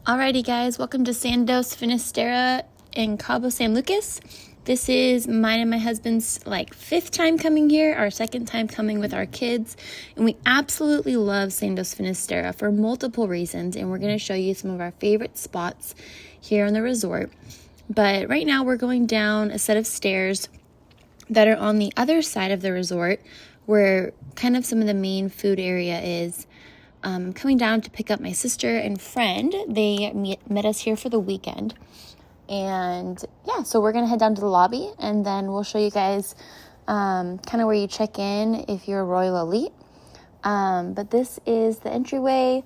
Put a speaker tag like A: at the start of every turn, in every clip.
A: Alrighty guys, welcome to Sandos Finesterra in Cabo, San Lucas. This is mine and my husband's fifth time coming here, our second time coming with our kids, and we absolutely love Sandos Finesterra for multiple reasons, and we're going to show you some of our favorite spots here on the resort. But right now we're going down a set of stairs that are on the other side of the resort where kind of some of the main food area is. Coming down to pick up my sister and friend. They met us here for the weekend. And yeah, so we're going to head down to the lobby and then we'll show you guys kind of where you check in if you're a Royal Elite. But this is the entryway.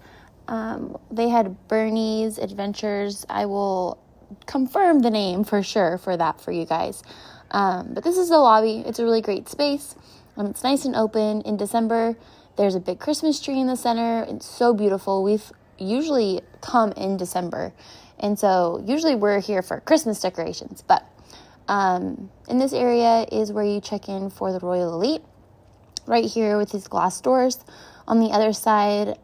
A: They had Bernie's Adventures. I will confirm the name for sure for that for you guys. But this is the lobby. It's a really great space. It's nice and open. In December, there's a big Christmas tree in the center. It's so beautiful. We've usually come in December. And so usually we're here for Christmas decorations. But in this area is where you check in for the Royal Elite. Right here with these glass doors. On the other side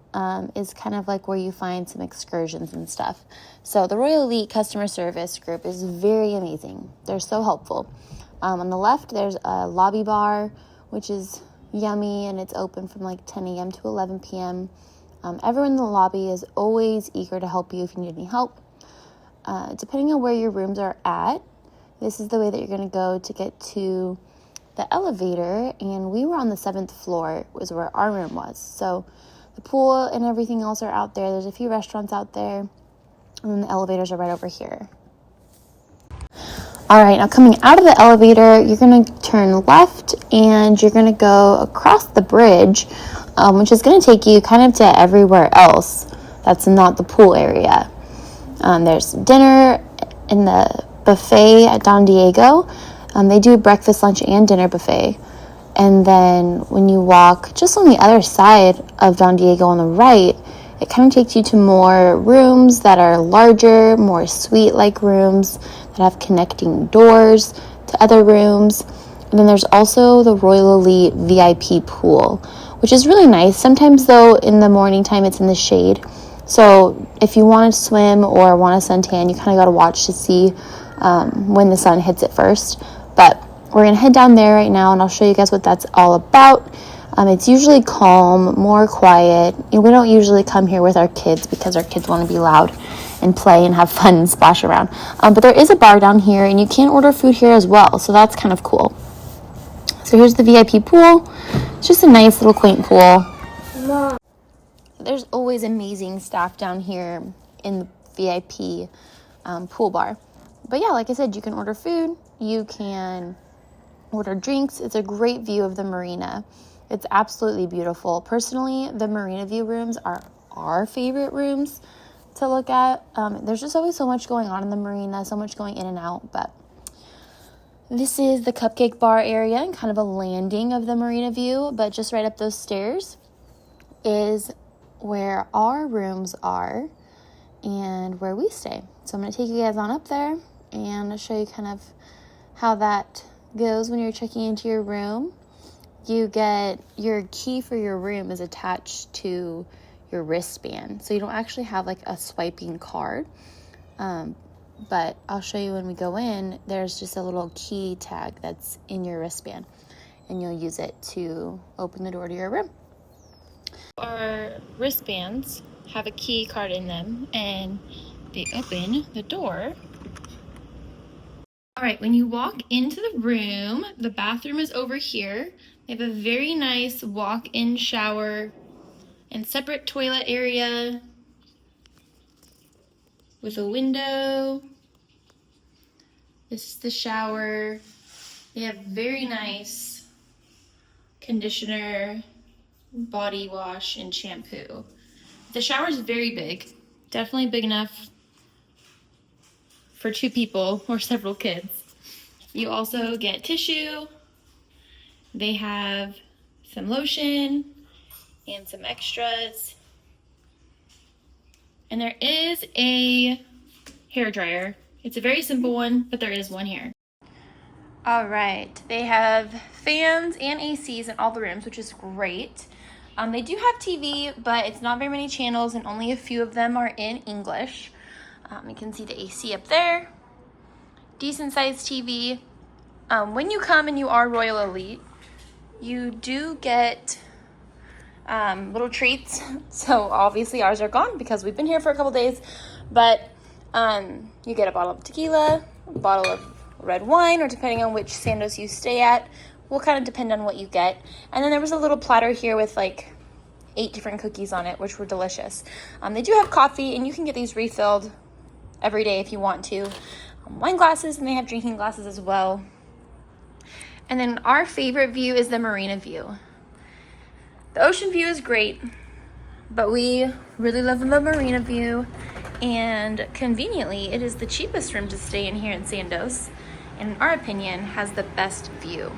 A: is kind of like where you find some excursions and stuff. So the Royal Elite customer service group is very amazing. They're so helpful. On the left, there's a lobby bar, which is yummy, and it's open from 10 a.m. to 11 p.m. Everyone in the lobby is always eager to help you if you need any help. Depending on where your rooms are at, this is the way that you're going to go to get to the elevator, and we were on the 7th floor was where our room was. So the pool and everything else are out there. There's a few restaurants out there, and then the elevators are right over here. All right, now coming out of the elevator, you're going to turn left and you're going to go across the bridge, which is going to take you kind of to everywhere else that's not the pool area. There's dinner in the buffet at Don Diego. They do breakfast, lunch, and dinner buffet. And then when you walk just on the other side of Don Diego on the right, it kind of takes you to more rooms that are larger, more suite-like rooms that have connecting doors to other rooms. And then there's also the Royal Elite VIP pool, which is really nice. Sometimes, though, in the morning time, it's in the shade. So if you want to swim or want to suntan, you kind of got to watch to see when the sun hits it first. But we're going to head down there right now, and I'll show you guys what that's all about. It's usually calm, more quiet. We don't usually come here with our kids because our kids want to be loud and play and have fun and splash around. But there is a bar down here, and you can order food here as well, so that's kind of cool. So here's the VIP pool. It's just a nice little quaint pool. Mom. There's always amazing staff down here in the VIP pool bar. But yeah, like I said, you can order food. You can order drinks. It's a great view of the marina. It's absolutely beautiful. Personally, the Marina View rooms are our favorite rooms to look at. There's just always so much going on in the marina, so much going in and out. But this is the cupcake bar area and kind of a landing of the Marina View. But just right up those stairs is where our rooms are and where we stay. So I'm going to take you guys on up there and show you kind of how that goes when you're checking into your room. You get your key for your room is attached to your wristband. So you don't actually have a swiping card. But I'll show you when we go in, there's just a little key tag that's in your wristband. And you'll use it to open the door to your room. Our wristbands have a key card in them and they open the door. All right, when you walk into the room, the bathroom is over here. They have a very nice walk-in shower and separate toilet area with a window. This is the shower. They have very nice conditioner, body wash, and shampoo. The shower is very big, definitely big enough for 2 people or several kids. You also get tissue. They have some lotion and some extras. And there is a hair dryer. It's a very simple one, but there is one here. All right, they have fans and ACs in all the rooms, which is great. They do have TV, but it's not very many channels and only a few of them are in English. You can see the AC up there. Decent sized TV. When you come and you are Royal Elite, you do get little treats. So obviously ours are gone because we've been here for a couple days, but you get a bottle of tequila, a bottle of red wine, or depending on which Sandos you stay at, will kind of depend on what you get. And then there was a little platter here with like 8 different cookies on it, which were delicious. They do have coffee, and you can get these refilled every day if you want to. Wine glasses, and they have drinking glasses as well. And then our favorite view is the Marina View. The ocean view is great, but we really love the Marina View, and conveniently, it is the cheapest room to stay in here in Sandos, and in our opinion, has the best view.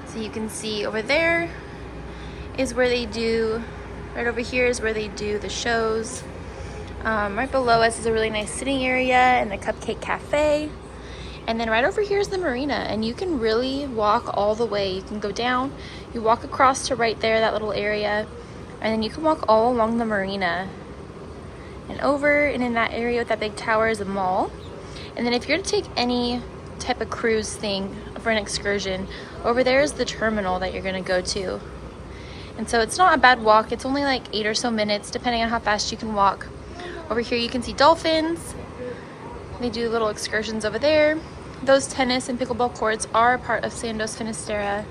A: So you can see over there is where they do, right over here is where they do the shows. Right below us is a really nice sitting area and the Cupcake Cafe. And then right over here is the marina, and you can really walk all the way. You can go down, you walk across to right there, that little area, and then you can walk all along the marina and over, and in that area with that big tower is a mall. And then if you're to take any type of cruise thing for an excursion, over there is the terminal that you're going to go to. And so it's not a bad walk. It's only like 8 or so minutes depending on how fast you can walk. Over here you can see dolphins. They do little excursions over there. Those tennis and pickleball courts are part of Sandos Finesterra.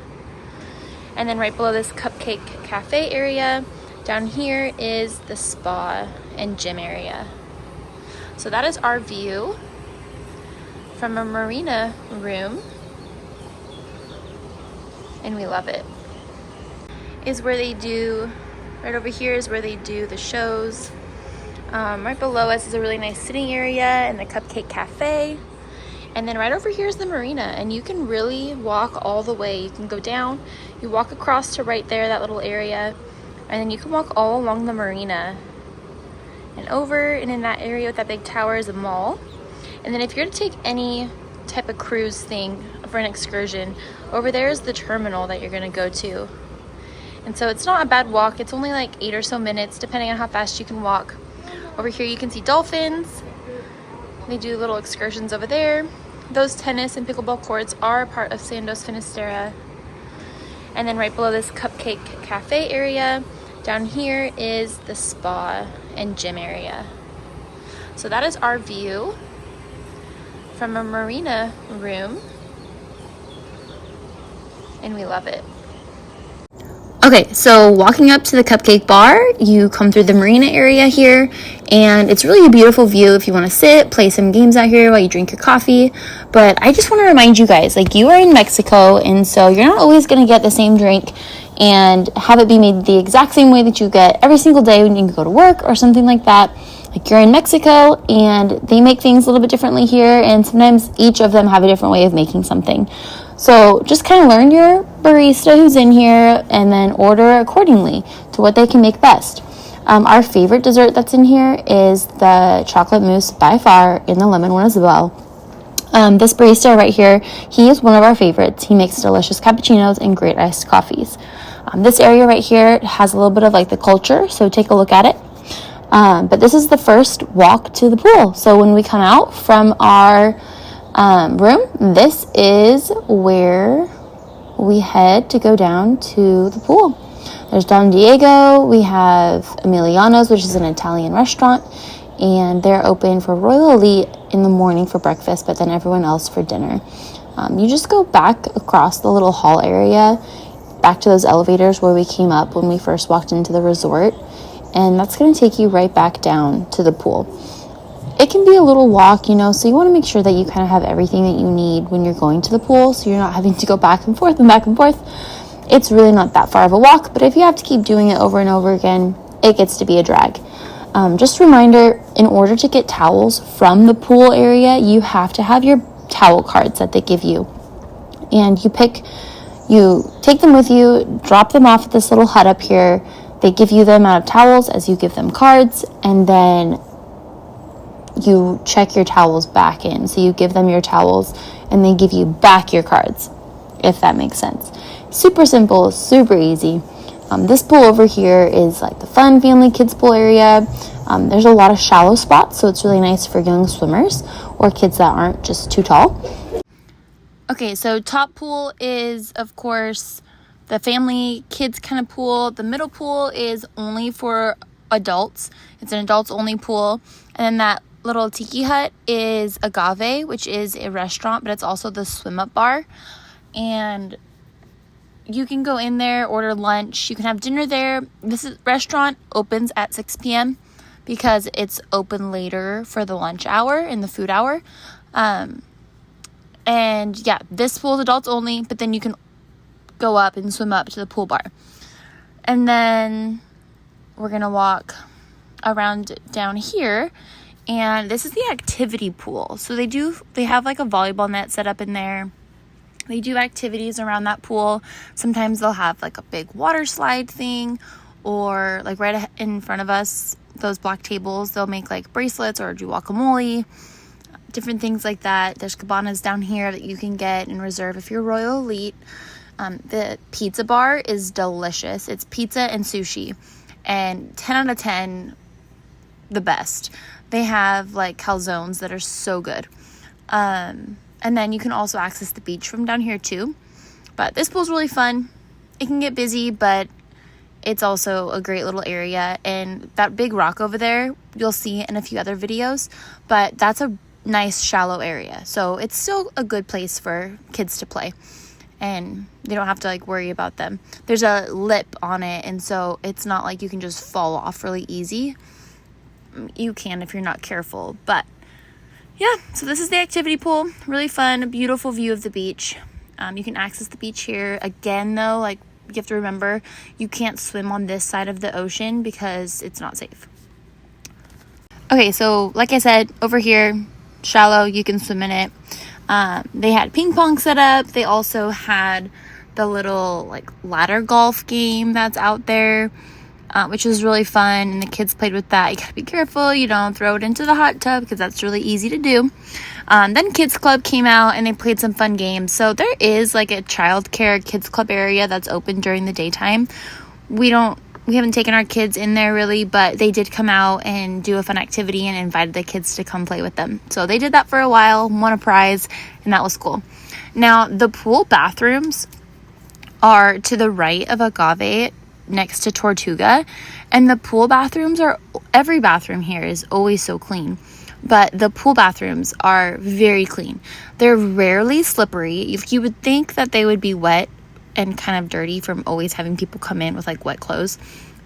A: And then right below this Cupcake Cafe area, down here is the spa and gym area. So that is our view from a marina room, and we love it. Is where they do, right over here is where they do the shows. Right below us is a really nice sitting area and the Cupcake Cafe. And then right over here is the marina, and you can really walk all the way. You can go down, you walk across to right there, that little area, and then you can walk all along the marina and over, and in that area with that big tower is a mall. And then if you're to take any type of cruise thing for an excursion, over there is the terminal that you're going to go to. And so it's not a bad walk. It's only like 8 or so minutes depending on how fast you can walk. Over here you can see dolphins. They do little excursions over there. Those tennis and pickleball courts are part of Sandos Finesterra. And then right below this Cupcake Cafe area, down here is the spa and gym area. So that is our view from a marina room, and we love it. Okay, so walking up to the Cupcake Bar, you come through the marina area here, and it's really a beautiful view if you want to sit, play some games out here while you drink your coffee. But I just want to remind you guys, like, you are in Mexico, and so you're not always going to get the same drink and have it be made the exact same way that you get every single day when you go to work or something like that. Like, you're in Mexico, and they make things a little bit differently here, and sometimes each of them have a different way of making something. So just kind of learn your barista who's in here and then order accordingly to what they can make best. Our favorite dessert that's in here is the chocolate mousse by far, in the lemon one as well. This barista right here, he is one of our favorites. He makes delicious cappuccinos and great iced coffees. This area right here has a little bit of like the culture, so take a look at it. But this is the first walk to the pool. So when we come out from our room, this is where we head to go down to the pool. There's Don Diego, we have Emiliano's, which is an Italian restaurant, and they're open for Royal Elite in the morning for breakfast, but then everyone else for dinner. You just go back across the little hall area, back to those elevators where we came up when we first walked into the resort, and that's going to take you right back down to the pool. It can be a little walk, you know, so you want to make sure that you kind of have everything that you need when you're going to the pool, so you're not having to go back and forth and back and forth. It's really not that far of a walk, but if you have to keep doing it over and over again, it gets to be a drag. Just a reminder, in order to get towels from the pool area, you have to have your towel cards that they give you. And you take them with you, drop them off at this little hut up here. They give you the amount of towels as you give them cards, and then you check your towels back in. So you give them your towels and they give you back your cards, if that makes sense. Super simple, super easy. This pool over here is like the fun family kids pool area. There's a lot of shallow spots, so it's really nice for young swimmers or kids that aren't just too tall. Okay, so top pool is, of course, the family kids kind of pool. The middle pool is only for adults. It's an adults only pool. And then that little tiki hut is Agave, which is a restaurant, but it's also the swim up bar. And you can go in there, order lunch. You can have dinner there. This restaurant opens at 6 p.m. because it's open later for the lunch hour and the food hour. And yeah, this pool is adults only, but then you can go up and swim up to the pool bar. And then we're going to walk around down here. And this is the activity pool. So they have like a volleyball net set up in there. They do activities around that pool. Sometimes they'll have like a big water slide thing, or like right in front of us, those black tables, they'll make like bracelets or do guacamole, different things like that. There's cabanas down here that you can get and reserve if you're Royal Elite. The pizza bar is delicious. It's pizza and sushi, and 10 out of 10, the best. They have like calzones that are so good. And then you can also access the beach from down here too. But this pool's really fun. It can get busy, but it's also a great little area. And that big rock over there, you'll see in a few other videos. But that's a nice shallow area. So it's still a good place for kids to play. And they don't have to like worry about them. There's a lip on it, and so it's not like you can just fall off really easy. You can if you're not careful, but yeah, so this is the activity pool. Really fun, beautiful view of the beach. You can access the beach here. Again, though, like you have to remember, you can't swim on this side of the ocean because it's not safe. Okay, so like I said, over here, shallow, you can swim in it. They had ping pong set up. They also had the little like ladder golf game that's out there. Which was really fun, and the kids played with that. You gotta be careful you don't throw it into the hot tub because that's really easy to do. Then Kids Club came out and they played some fun games. So there is like a childcare kids club area that's open during the daytime. We haven't taken our kids in there really, but they did come out and do a fun activity and invited the kids to come play with them. So they did that for a while, won a prize, and that was cool. Now the pool bathrooms are to the right of Agave, next to Tortuga, and the pool bathrooms every bathroom here is always so clean, but the pool bathrooms are very clean. They're rarely slippery. If you would think that they would be wet and kind of dirty from always having people come in with like wet clothes,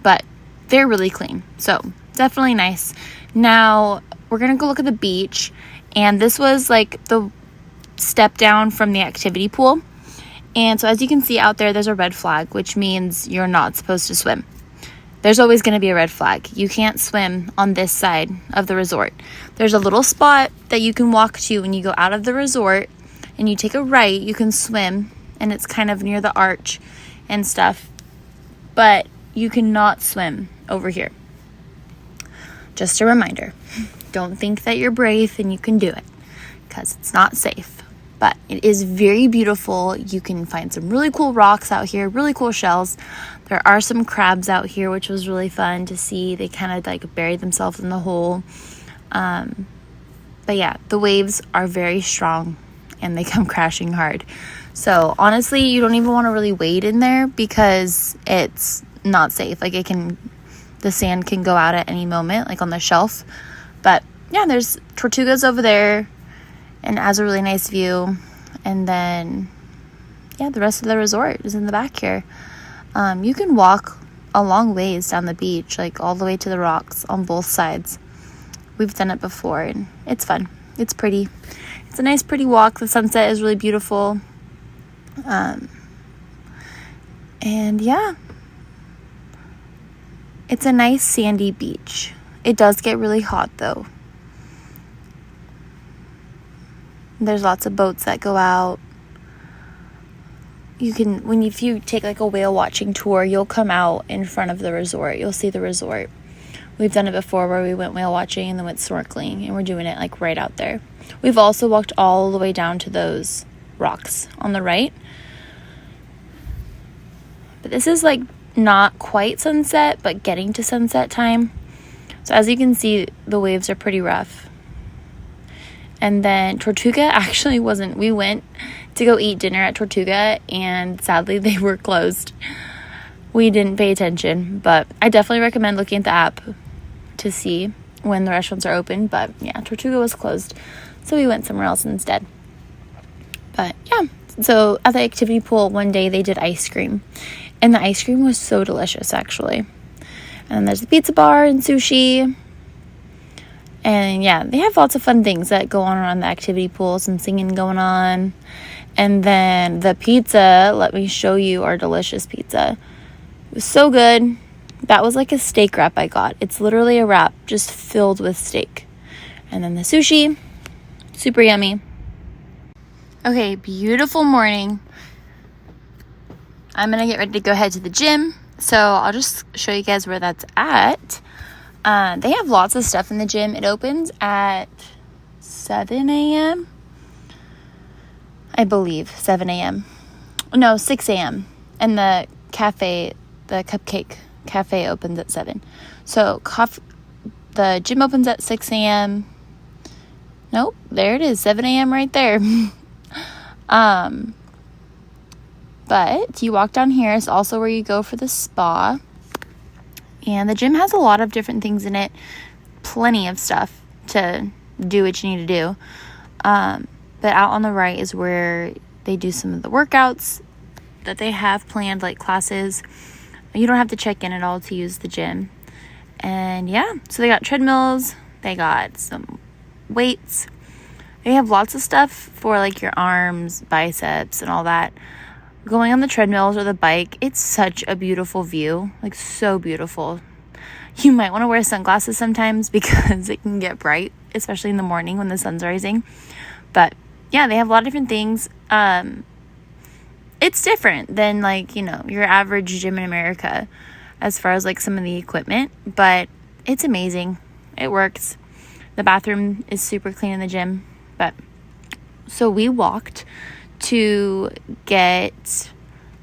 A: but they're really clean, so definitely nice. Now we're gonna go look at the beach, and this was like the step down from the activity pool. And so as you can see out there, there's a red flag, which means you're not supposed to swim. There's always going to be a red flag. You can't swim on this side of the resort. There's a little spot that you can walk to when you go out of the resort and you take a right, you can swim, and it's kind of near the arch and stuff. But you cannot swim over here. Just a reminder. Don't think that you're brave and you can do it, because it's not safe. But it is very beautiful. You can find some really cool rocks out here, really cool shells. There are some crabs out here, which was really fun to see. They kind of like buried themselves in the hole. But yeah, the waves are very strong and they come crashing hard. So honestly, you don't even want to really wade in there because it's not safe. Like the sand can go out at any moment, like on the shelf. But yeah, there's Tortugas over there, and has a really nice view. And then yeah, the rest of the resort is in the back here. You can walk a long ways down the beach, like all the way to the rocks on both sides. We've done it before and it's fun. It's pretty. It's a nice pretty walk. The sunset is really beautiful. And yeah, it's a nice sandy beach. It does get really hot though. There's lots of boats that go out. You can, if you take like a whale watching tour, you'll come out in front of the resort. You'll see the resort. We've done it before where we went whale watching and then went snorkeling, and we're doing it like right out there. We've also walked all the way down to those rocks on the right. But this is like not quite sunset, but getting to sunset time. So as you can see, the waves are pretty rough. And then Tortuga actually wasn't. We went to go eat dinner at Tortuga, and sadly they were closed. We didn't pay attention, but I definitely recommend looking at the app to see when the restaurants are open. But yeah, Tortuga was closed, so we went somewhere else instead. But yeah, so at the activity pool one day they did ice cream, and the ice cream was so delicious actually. And then there's the pizza bar and sushi. And yeah, they have lots of fun things that go on around the activity pool. Some singing going on. And then the pizza, let me show you our delicious pizza. It was so good. That was like a steak wrap I got. It's literally a wrap just filled with steak. And then the sushi, super yummy. Okay, beautiful morning. I'm going to get ready to go head to the gym. So I'll just show you guys where that's at. They have lots of stuff in the gym. It opens at 7 a.m. I believe 7 a.m. No, 6 a.m. And the cupcake cafe opens at 7. So the gym opens at 6 a.m. Nope, there it is, 7 a.m. right there. But you walk down here. It's also where you go for the spa. And the gym has a lot of different things in it. Plenty of stuff to do what you need to do. But out on the right is where they do some of the workouts that they have planned, like classes. You don't have to check in at all to use the gym. And yeah, so they got treadmills. They got some weights. They have lots of stuff for like your arms, biceps, and all that. Going on the treadmills or the bike, it's such a beautiful view, like so beautiful. You might want to wear sunglasses sometimes because it can get bright, especially in the morning when the sun's rising. But yeah, they have a lot of different things. It's different than like, your average gym in America as far as like some of the equipment, but it's amazing. It works. The bathroom is super clean in the gym. But so we walked to get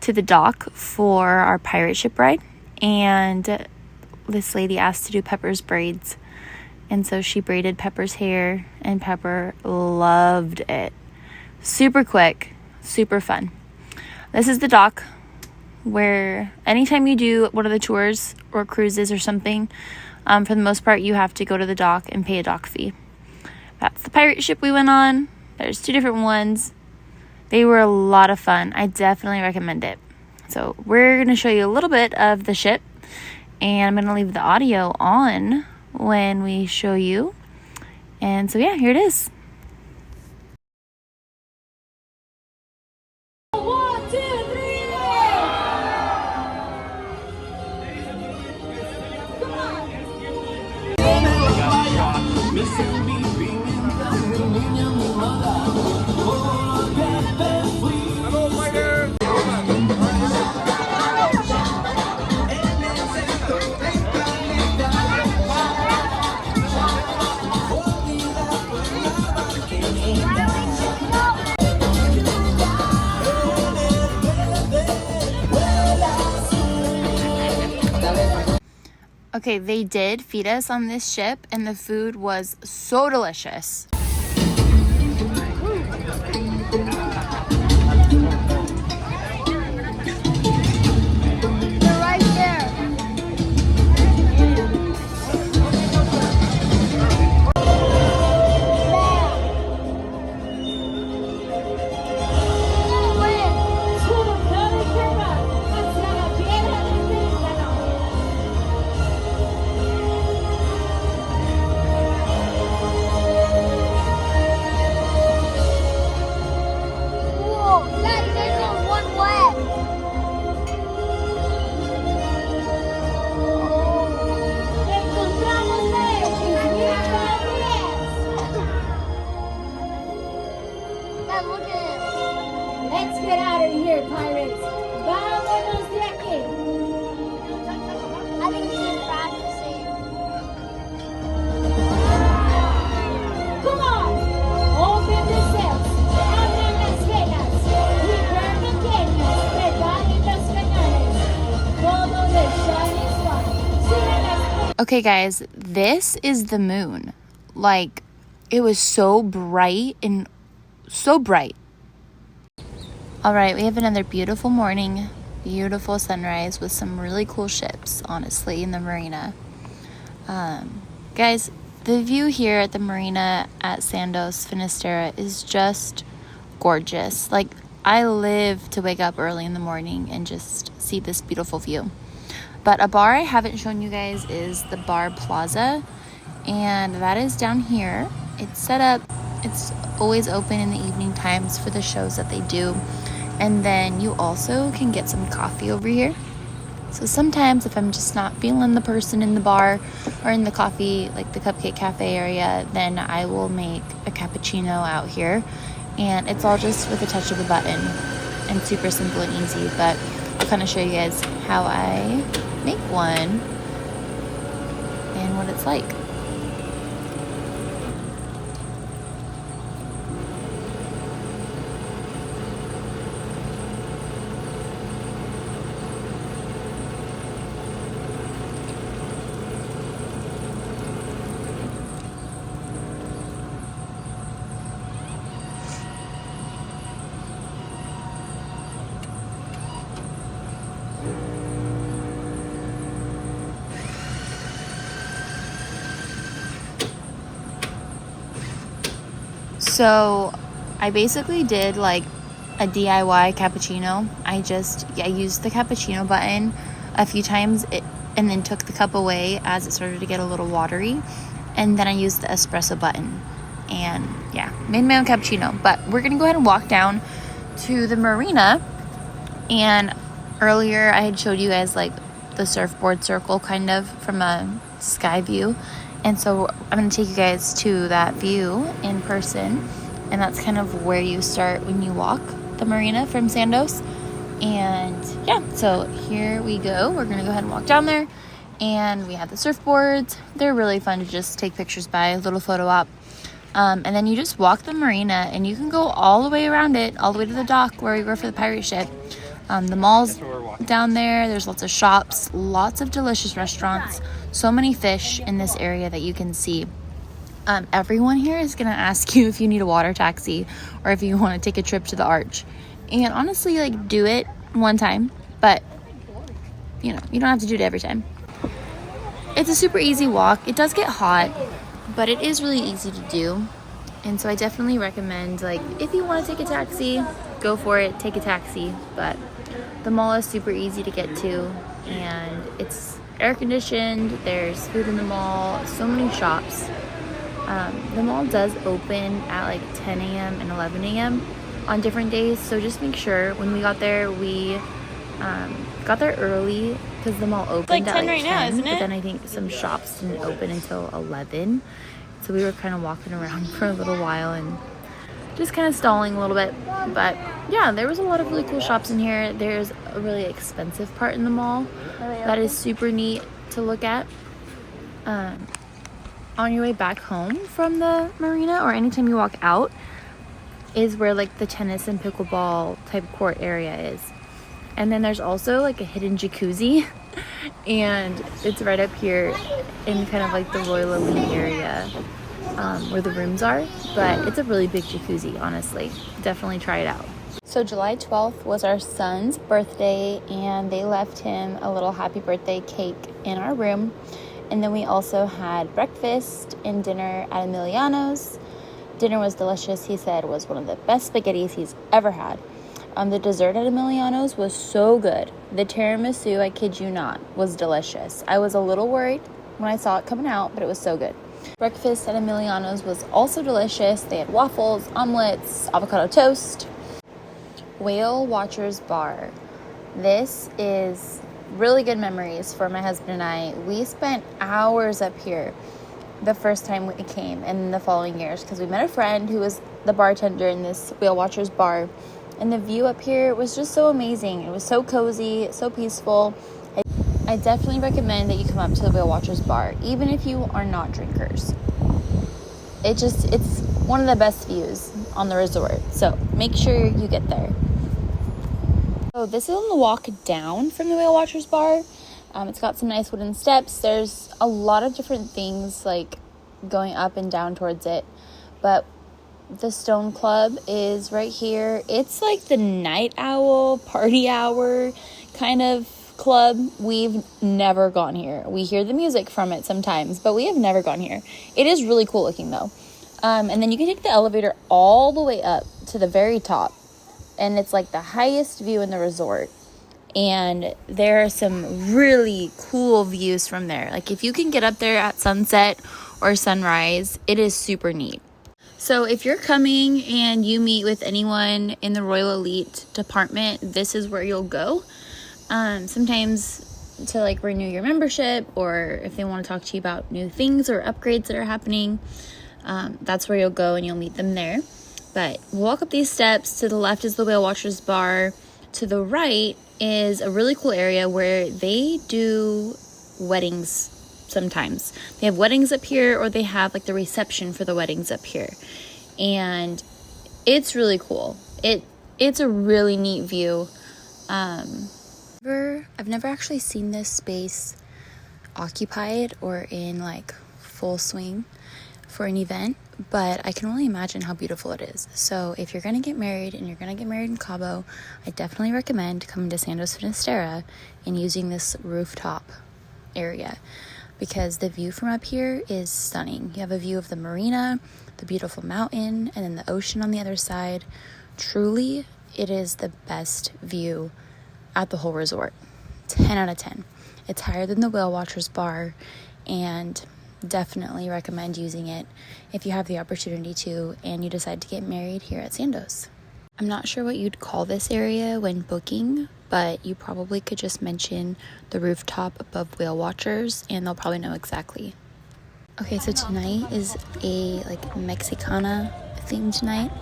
A: to the dock for our pirate ship ride, and this lady asked to do Pepper's braids, and so she braided Pepper's hair, and Pepper loved it. Super quick, super fun. This is the dock where anytime you do one of the tours or cruises or something, for the most part you have to go to the dock and pay a dock fee. That's the pirate ship we went on. There's 2 different ones. They were a lot of fun. I definitely recommend it. So we're going to show you a little bit of the ship, and I'm going to leave the audio on when we show you. And so yeah, here it is. Okay, they did feed us on this ship, and the food was so delicious. They're right there. Okay, guys, this is the moon. Like, it was so bright and so bright. All right, we have another beautiful morning, beautiful sunrise with some really cool ships, honestly, in the marina. Guys, the view here at the marina at Sandos Finesterra is just gorgeous. Like, I live to wake up early in the morning and just see this beautiful view. But a bar I haven't shown you guys is the Bar Plaza, and that is down here. It's set up, it's always open in the evening times for the shows that they do. And then you also can get some coffee over here. So sometimes if I'm just not feeling the person in the bar or in the coffee, like the Cupcake Cafe area, then I will make a cappuccino out here. And it's all just with a touch of a button and super simple and easy. But I'll kind of show you guys how I make one and what it's like. So I basically did like a DIY cappuccino. I used the cappuccino button a few times and then took the cup away as it started to get a little watery. And then I used the espresso button and yeah, made my own cappuccino. But we're going to go ahead and walk down to the marina. And earlier I had showed you guys like the surfboard circle kind of from a sky view. And so I'm going to take you guys to that view in person. And that's kind of where you start when you walk the marina from Sandos. And yeah, so here we go. We're going to go ahead and walk down there. And we have the surfboards. They're really fun to just take pictures by, a little photo op. And then you just walk the marina and you can go all the way around it, all the way to the dock where we were for the pirate ship. The mall's down there. There's lots of shops, lots of delicious restaurants. So many fish in this area that you can see. Everyone here is going to ask you if you need a water taxi or if you want to take a trip to the arch. And honestly, like, do it one time, but you don't have to do it every time. It's a super easy walk. It does get hot, but it is really easy to do. And so I definitely recommend, like, if you want to take a taxi, go for it, take a taxi. But the mall is super easy to get to, and it's air conditioned. There's food in the mall, so many shops. The mall does open at like 10 a.m. and 11 a.m. on different days, so just make sure. When we got there, we got there early because the mall opened at like 10 right now, isn't it? But then I think some shops didn't open until 11, so we were kind of walking around for a little while and just kind of stalling a little bit. But yeah, there was a lot of really cool shops in here. There's a really expensive part in the mall that is super neat to look at. On your way back home from the marina, or anytime you walk out, is where like the tennis and pickleball type court area is. And then there's also like a hidden jacuzzi and it's right up here in kind of like the Royal Elite area, where the rooms are. But it's a really big jacuzzi, honestly. Definitely try it out. So July 12th was our son's birthday, and they left him a little happy birthday cake in our room. And then we also had breakfast and dinner at Emiliano's. Dinner was delicious. He said it was one of the best spaghettis he's ever had. The dessert at Emiliano's was so good. The tiramisu, I kid you not, was delicious. I was a little worried when I saw it coming out, but it was so good. Breakfast at Emiliano's was also delicious. They had waffles, omelets, avocado toast. Whale Watchers Bar. This is really good memories for my husband and I. We spent hours up here the first time we came and the following years because we met a friend who was the bartender in this Whale Watchers Bar. And the view up here was just so amazing. It was so cozy, so peaceful. I definitely recommend that you come up to the Whale Watchers Bar, even if you are not drinkers. It's one of the best views on the resort. So make sure you get there. So this is on the walk down from the Whale Watchers Bar. It's got some nice wooden steps. There's a lot of different things like going up and down towards it. But the Stone Club is right here. It's like the night owl, party hour kind of club. We've never gone here. We hear the music from it sometimes, but we have never gone here. It is really cool looking though. And then you can take the elevator all the way up to the very top. And it's like the highest view in the resort. And there are some really cool views from there. Like if you can get up there at sunset or sunrise, it is super neat. So if you're coming and you meet with anyone in the Royal Elite department, this is where you'll go. Sometimes to like renew your membership, or if they want to talk to you about new things or upgrades that are happening, that's where you'll go and you'll meet them there. But walk up these steps. To the left is the Whale Watchers Bar. To the right is a really cool area where they do weddings sometimes. They have weddings up here, or they have like the reception for the weddings up here. And it's really cool. It's a really neat view. I've never actually seen this space occupied or in like full swing for an event, but I can only imagine how beautiful it is. So if you're going to get married and you're going to get married in Cabo, I definitely recommend coming to Sandos Finesterra and using this rooftop area, because the view from up here is stunning. You have a view of the marina, the beautiful mountain, and then the ocean on the other side. Truly, it is the best view at the whole resort. 10 out of 10. It's higher than the Whale Watchers Bar, and definitely recommend using it if you have the opportunity to and you decide to get married here at Sandos. I'm not sure what you'd call this area when booking, but you probably could just mention the rooftop above Whale Watchers and they'll probably know exactly. Okay, so tonight is a like Mexicana themed night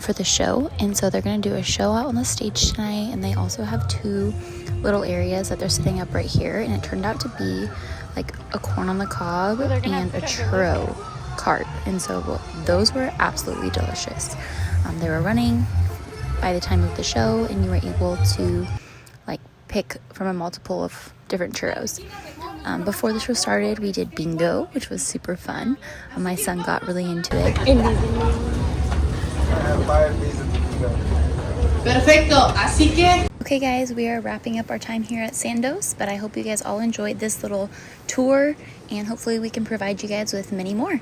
A: for the show, and so they're going to do a show out on the stage tonight, and they also have two little areas that they're setting up right here, and it turned out to be like a corn on the cob and a churro cart, and so those were absolutely delicious. They were running by the time of the show, and you were able to like pick from a multiple of different churros. Before the show started, we did bingo, which was super fun. My son got really into it.
B: Perfecto, así que...
A: Okay guys, we are wrapping up our time here at Sandos, but I hope you guys all enjoyed this little tour, and hopefully we can provide you guys with many more.